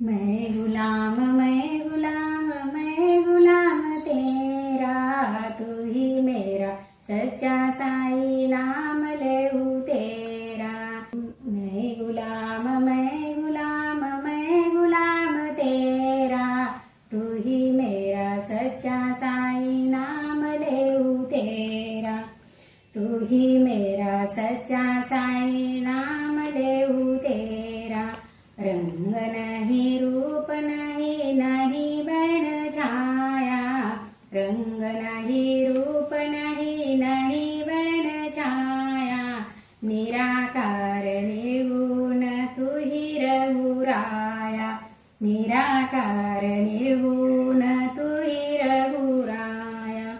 मैं गुलाम तेरा, तू ही मेरा सच्चा साई नाम लेऊ तेरा। मैं गुलाम तेरा, तू ही मेरा सच्चा साई नाम लेऊ तेरा। तू ही मेरा सच्चा साई नाम लेऊ तेरा। रंग नहीं रूप नहीं, नहीं वर्ण छाया। रंग नहीं रूप नहीं, नहीं वर्ण छाया। निराकार निर्गुण तू ही रघुराया। निराकार निर्गुण तू ही रघुराया।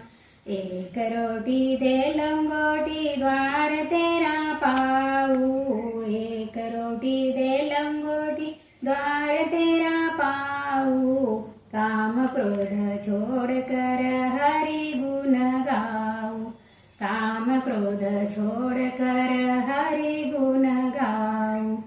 एक रोटी दे लंगोटी द्वार तेरा पाऊँ। एक रोटी दे लंगोटी द्वार तेरा पाऊँ। काम क्रोध छोड़ कर हरि गुण गाऊँ। काम क्रोध छोड़ कर हरि गुण गाऊँ।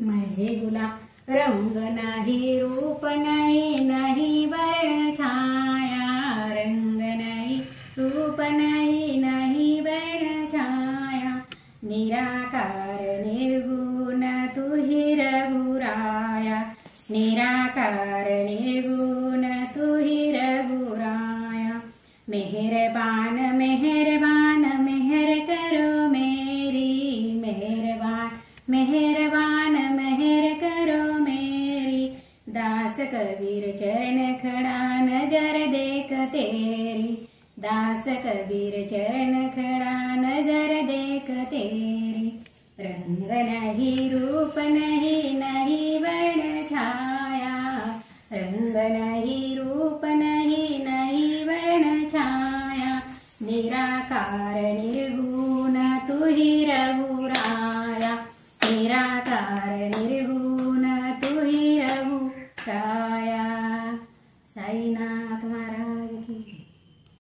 मैं गुलाम रंग नहीं रूप नहीं, नहीं वर्ण छाया। रंग नहीं रूप नहीं, नहीं वर्ण छाया। निराकार निर्गुण तू ही रघुराया। निराकार निर्गुण तू ही रघुराया। मेहरबान मेहरबान मेहर करो मेरी। मेहरबान मेहरबान मेहर करो मेरी। दास कबीर चरण खड़ा नजर देख तेरी। दास कबीर चरण खड़ा नजर देख तेरी। रंग नहीं रूप नहीं, नहीं वर्ण छाया। रंग नहीं रूप नहीं, नहीं वर्ण छाया। निराकार निर्गुण तू ही